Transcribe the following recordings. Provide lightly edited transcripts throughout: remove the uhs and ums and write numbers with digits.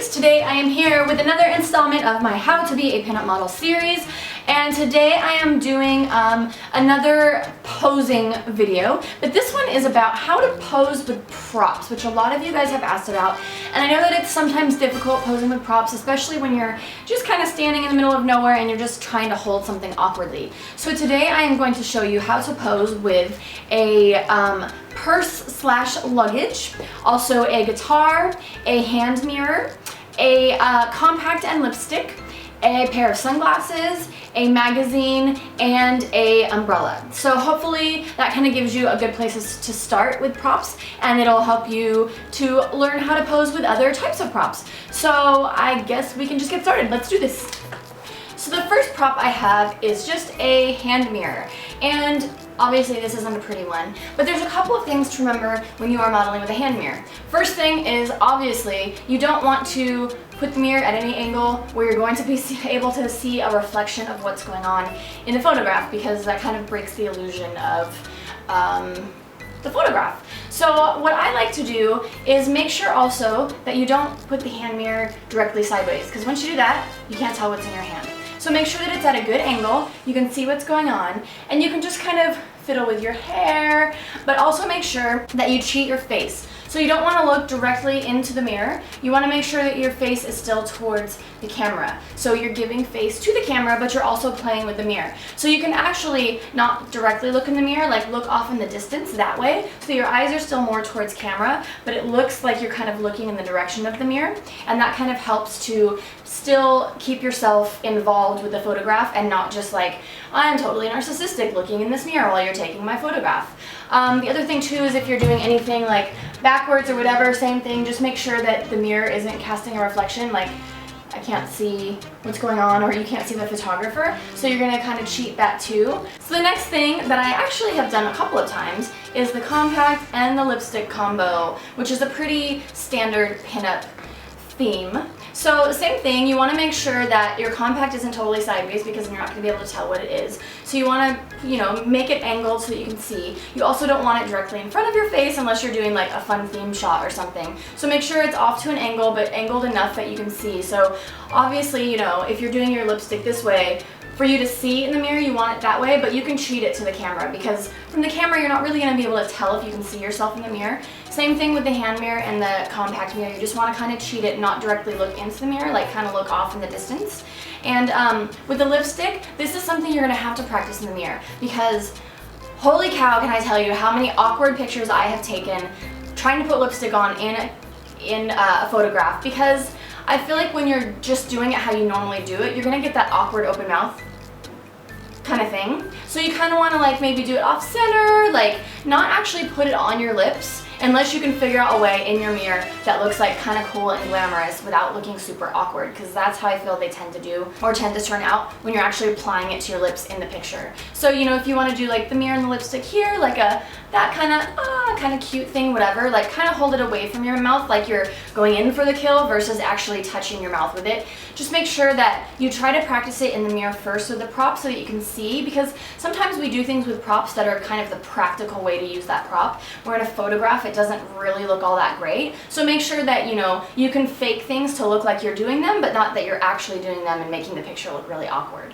Dollface. Today I am here with another installment of my How to Be a Pinup Model series, and today I am doing another posing video, but this one is about how to pose with props, which a lot of you guys have asked about, and I know that it's sometimes difficult posing with props, especially when you're just kind of standing in the middle of nowhere and you're just trying to hold something awkwardly. So today I am going to show you how to pose with a purse/luggage, also a guitar, a hand mirror, a compact and lipstick, a pair of sunglasses, a magazine, and a umbrella. So hopefully that kind of gives you a good place to start with props, and it'll help you to learn how to pose with other types of props. So I guess we can just get started. Let's do this. So the first prop I have is just a hand mirror, and obviously this isn't a pretty one, but there's a couple of things to remember when you are modeling with a hand mirror. First thing is, obviously, you don't want to put the mirror at any angle where you're going to be able to see a reflection of what's going on in the photograph, because that kind of breaks the illusion of the photograph. So what I like to do is make sure also that you don't put the hand mirror directly sideways, because once you do that, you can't tell what's in your hand. So make sure that it's at a good angle, you can see what's going on, and you can just kind of fiddle with your hair, but also make sure that you cheat your face. So you don't want to look directly into the mirror, you want to make sure that your face is still towards the camera. So you're giving face to the camera, but you're also playing with the mirror. So you can actually not directly look in the mirror, like look off in the distance that way, so your eyes are still more towards camera, but it looks like you're kind of looking in the direction of the mirror, and that kind of helps to still keep yourself involved with the photograph and not just like, I'm totally narcissistic looking in this mirror while you're taking my photograph. The other thing too is if you're doing anything like backwards or whatever, same thing, just make sure that the mirror isn't casting a reflection, like I can't see what's going on or you can't see the photographer, so you're gonna kind of cheat that too. So the next thing that I actually have done a couple of times is the compact and the lipstick combo, which is a pretty standard pinup theme. So same thing, you want to make sure that your compact isn't totally sideways, because you're not going to be able to tell what it is. So you want to, make it angled so that you can see. You also don't want it directly in front of your face unless you're doing like a fun theme shot or something. So make sure it's off to an angle, but angled enough that you can see. So obviously, if you're doing your lipstick this way, for you to see in the mirror, you want it that way, but you can cheat it to the camera, because from the camera you're not really going to be able to tell if you can see yourself in the mirror. Same thing with the hand mirror and the compact mirror, you just want to kind of cheat it, not directly look into the mirror, like kind of look off in the distance. And with the lipstick, this is something you're going to have to practice in the mirror, because holy cow, can I tell you how many awkward pictures I have taken trying to put lipstick on in a photograph, because I feel like when you're just doing it how you normally do it, you're gonna get that awkward open mouth kind of thing. So you kind of want to like maybe do it off center, like not actually put it on your lips, unless you can figure out a way in your mirror that looks like kind of cool and glamorous without looking super awkward, because that's how I feel they tend to do, or tend to turn out when you're actually applying it to your lips in the picture. So if you want to do like the mirror and the lipstick here, like that kind of cute thing, whatever, like kind of hold it away from your mouth like you're going in for the kill versus actually touching your mouth with it. Just make sure that you try to practice it in the mirror first with the prop so that you can see, because sometimes we do things with props that are kind of the practical way to use that prop, where in a photograph it doesn't really look all that great. So make sure that you can fake things to look like you're doing them, but not that you're actually doing them and making the picture look really awkward.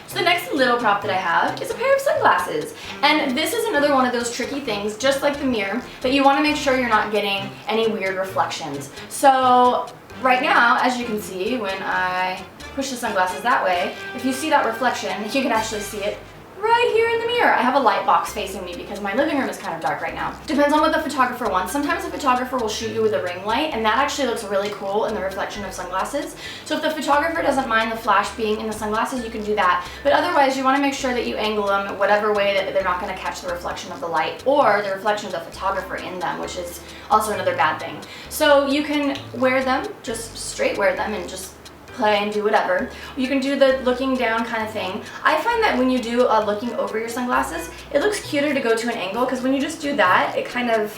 So the next little prop that I have is a pair of sunglasses, and this is another one of those tricky things, just like the mirror, but you want to make sure you're not getting any weird reflections. So right now, as you can see, when I push the sunglasses that way, if you see that reflection, you can actually see it right here in the mirror. I have a light box facing me because my living room is kind of dark right now. Depends on what the photographer wants. Sometimes the photographer will shoot you with a ring light, and that actually looks really cool in the reflection of sunglasses. So if the photographer doesn't mind the flash being in the sunglasses, you can do that. But otherwise, you want to make sure that you angle them whatever way that they're not going to catch the reflection of the light or the reflection of the photographer in them, which is also another bad thing. So you can wear them, just straight wear them and just play and do whatever. You can do the looking down kind of thing. I find that when you do looking over your sunglasses, it looks cuter to go to an angle, because when you just do that, it kind of,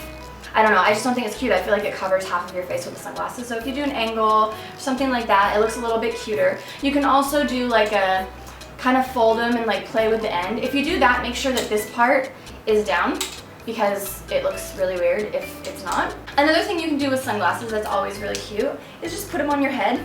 I don't know, I just don't think it's cute. I feel like it covers half of your face with the sunglasses. So if you do an angle or something like that, it looks a little bit cuter. You can also do like a kind of fold them and like play with the end. If you do that, make sure that this part is down, because it looks really weird if it's it's not. Another thing you can do with sunglasses that's always really cute is just put them on your head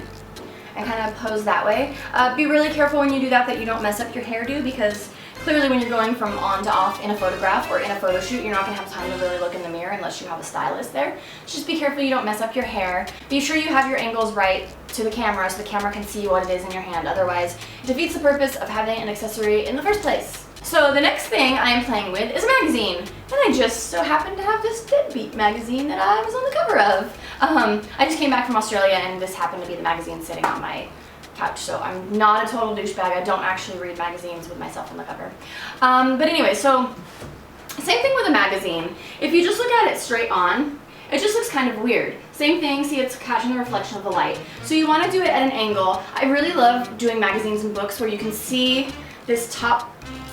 and kind of pose that way. Be really careful when you do that you don't mess up your hairdo, because clearly when you're going from on to off in a photograph or in a photo shoot, you're not going to have time to really look in the mirror unless you have a stylist there. Just be careful you don't mess up your hair. Be sure you have your angles right to the camera so the camera can see what it is in your hand. Otherwise, it defeats the purpose of having an accessory in the first place. So the next thing I am playing with is a magazine, and I just so happened to have this Deadbeat magazine that I was on the cover of. I just came back from Australia and this happened to be the magazine sitting on my couch, so I'm not a total douchebag. I don't actually read magazines with myself on the cover. But anyway, so same thing with a magazine. If you just look at it straight on, it just looks kind of weird. Same thing, see, it's catching the reflection of the light. So you want to do it at an angle. I really love doing magazines and books where you can see this top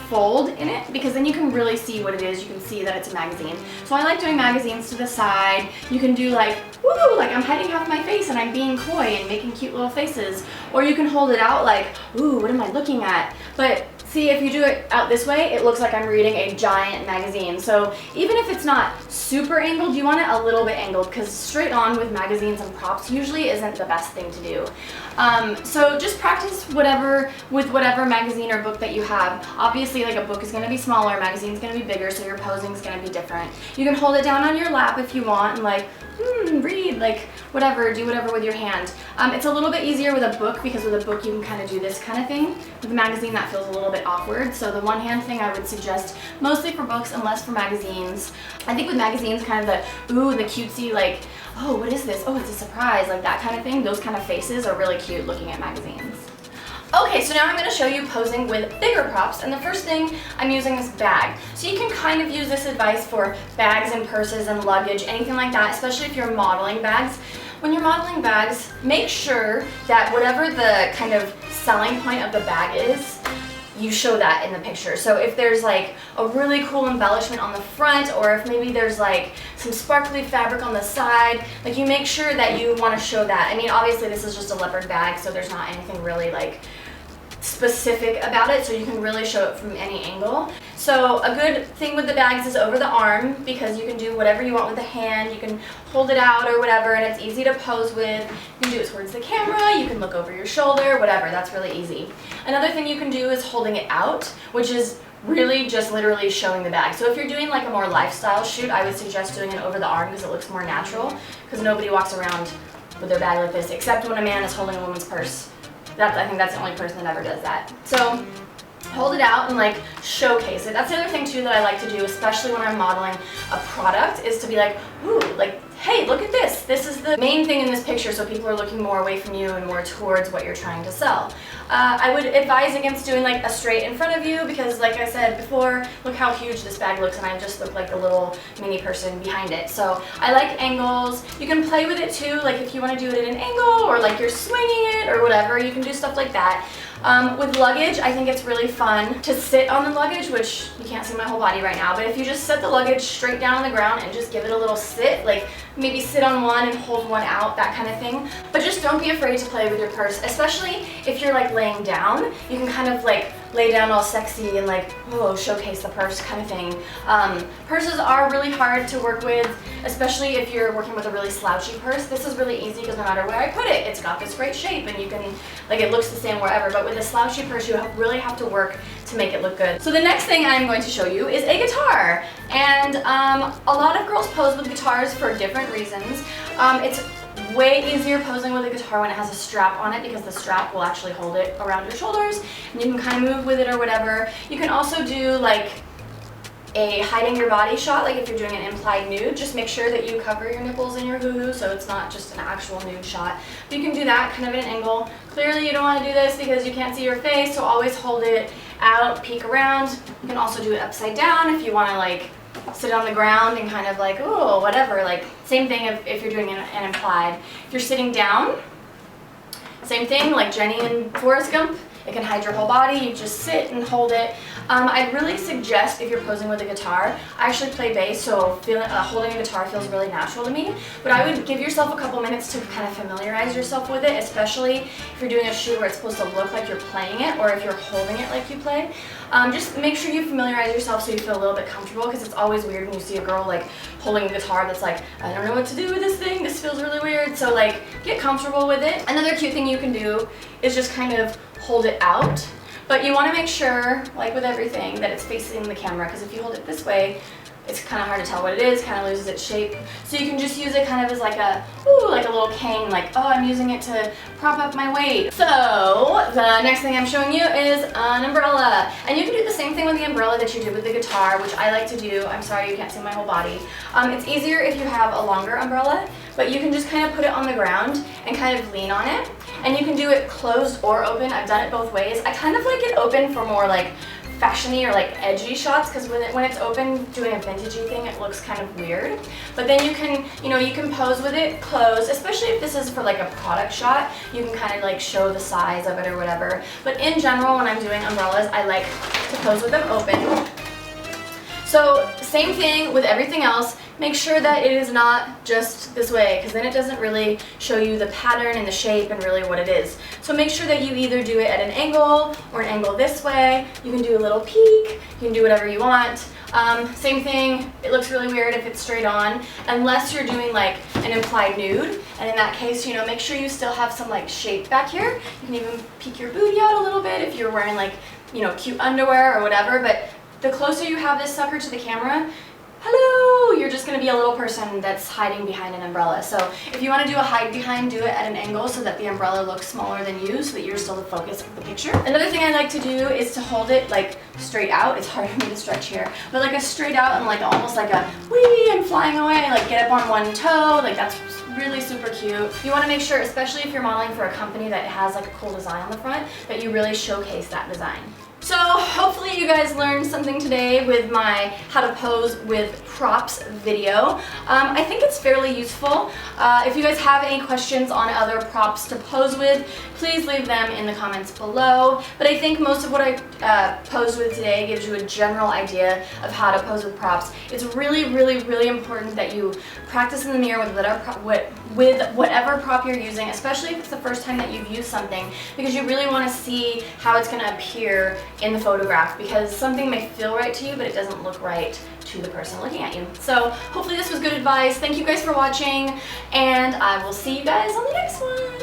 fold in it, because then you can really see what it is. You can see that it's a magazine. So I like doing magazines to the side. You can do like, woo, like I'm hiding half my face and I'm being coy and making cute little faces. Or you can hold it out like, ooh, what am I looking at? But see, if you do it out this way, it looks like I'm reading a giant magazine. So even if it's not super angled, you want it a little bit angled, because straight on with magazines and props usually isn't the best thing to do. So just practice with whatever magazine or book that you have. Obviously, like a book is going to be smaller, a magazine is going to be bigger, so your posing is going to be different. You can hold it down on your lap if you want and like, read, like whatever, do whatever with your hand. It's a little bit easier with a book, because with a book you can kind of do this kind of thing. With a magazine that feels a little bit awkward, so the one hand thing I would suggest mostly for books and less for magazines. I think with magazines, kind of the ooh, the cutesy, like, oh, what is this? Oh, it's a surprise, like that kind of thing. Those kind of faces are really cute looking at magazines. Okay, so now I'm going to show you posing with bigger props, and the first thing I'm using this bag. So you can kind of use this advice for bags and purses and luggage, anything like that, especially if you're modeling bags. When you're modeling bags, make sure that whatever the kind of selling point of the bag is, you show that in the picture. So if there's like a really cool embellishment on the front, or if maybe there's like some sparkly fabric on the side, like you make sure that you want to show that. I mean, obviously this is just a leopard bag, so there's not anything really like specific about it, so you can really show it from any angle. So a good thing with the bags is over the arm, because you can do whatever you want with the hand. You can hold it out or whatever, and it's easy to pose with. You can do it towards the camera, you can look over your shoulder, whatever, that's really easy. Another thing you can do is holding it out, which is really just literally showing the bag. So if you're doing like a more lifestyle shoot, I would suggest doing it over the arm because it looks more natural, because nobody walks around with their bag like this, except when a man is holding a woman's purse. I think that's the only person that ever does that. So hold it out and like showcase it. That's the other thing too that I like to do, especially when I'm modeling a product, is to be like, ooh, like, hey, look at this. This is the main thing in this picture, so people are looking more away from you and more towards what you're trying to sell. I would advise against doing like a straight in front of you, because like I said before, look how huge this bag looks and I just look like a little mini person behind it. So I like angles. You can play with it too, like if you want to do it at an angle or like you're swinging it or whatever, you can do stuff like that. With luggage, I think it's really fun to sit on the luggage, which you can't see my whole body right now, but if you just set the luggage straight down on the ground and just give it a little sit, like maybe sit on one and hold one out, that kind of thing. But just don't be afraid to play with your purse, especially if you're like laying down. You can kind of like lay down all sexy and like, oh, showcase the purse kind of thing. Purses are really hard to work with, especially if you're working with a really slouchy purse. This is really easy because no matter where I put it, it's got this great shape and you can, like, it looks the same wherever. But with a slouchy purse, you really have to work to make it look good. So the next thing I'm going to show you is a guitar. And a lot of girls pose with guitars for different reasons. It's way easier posing with a guitar when it has a strap on it, because the strap will actually hold it around your shoulders and you can kind of move with it or whatever. You can also do like a hiding your body shot, like if you're doing an implied nude, just make sure that you cover your nipples and your hoo-hoo so it's not just an actual nude shot. But you can do that kind of at an angle. Clearly you don't want to do this because you can't see your face, so always hold it out, peek around. You can also do it upside down if you want to like sit on the ground and kind of like, oh, whatever, like same thing if you're doing an implied. If you're sitting down, same thing, like Jenny and Forrest Gump. It can hide your whole body. You just sit and hold it. I'd really suggest if you're posing with a guitar, I actually play bass, so holding a guitar feels really natural to me, but I would give yourself a couple minutes to kind of familiarize yourself with it, especially if you're doing a shoot where it's supposed to look like you're playing it or if you're holding it like you play. Just make sure you familiarize yourself so you feel a little bit comfortable, because it's always weird when you see a girl like holding a guitar that's like, I don't know what to do with this thing, this feels really weird. So like, get comfortable with it. Another cute thing you can do is just kind of hold it out, but you want to make sure, like with everything, that it's facing the camera, because if you hold it this way, it's kind of hard to tell what it is, kind of loses its shape. So you can just use it kind of as like a, like a little cane, like, oh, I'm using it to prop up my weight. So the next thing I'm showing you is an umbrella. And you can do the same thing with the umbrella that you did with the guitar, which I like to do. I'm sorry you can't see my whole body. It's easier if you have a longer umbrella, but you can just kind of put it on the ground and kind of lean on it. And you can do it closed or open. I've done it both ways. I kind of like it open for more like fashiony or like edgy shots, because when it's open doing a vintagey thing, it looks kind of weird. But then you can, you can pose with it closed, especially if this is for like a product shot. You can kind of like show the size of it or whatever. But in general, when I'm doing umbrellas, I like to pose with them open. So same thing with everything else. Make sure that it is not just this way, because then it doesn't really show you the pattern and the shape and really what it is. So make sure that you either do it at an angle or an angle this way. You can do a little peek, you can do whatever you want. Same thing, it looks really weird if it's straight on, unless you're doing like an implied nude, and in that case, make sure you still have some like shape back here. You can even peek your booty out a little bit if you're wearing like, cute underwear or whatever, but the closer you have this sucker to the camera, hello, you're just going to be a little person that's hiding behind an umbrella. So if you want to do a hide behind, do it at an angle so that the umbrella looks smaller than you, so that you're still the focus of the picture. Another thing I like to do is to hold it like straight out. It's hard for me to stretch here, but like a straight out and like almost like a wee, I'm flying away, like get up on one toe, like that's really super cute. You want to make sure, especially if you're modeling for a company that has like a cool design on the front, that you really showcase that design. So hopefully you guys learned something today with my how to pose with props video. I think it's fairly useful. If you guys have any questions on other props to pose with, please leave them in the comments below. But I think most of what I posed with today gives you a general idea of how to pose with props. It's really, really, really important that you practice in the mirror with whatever prop you're using, especially if it's the first time that you've used something, because you really want to see how it's going to appear in the photograph, because something may feel right to you, but it doesn't look right to the person looking at you. So hopefully this was good advice. Thank you guys for watching, and I will see you guys on the next one.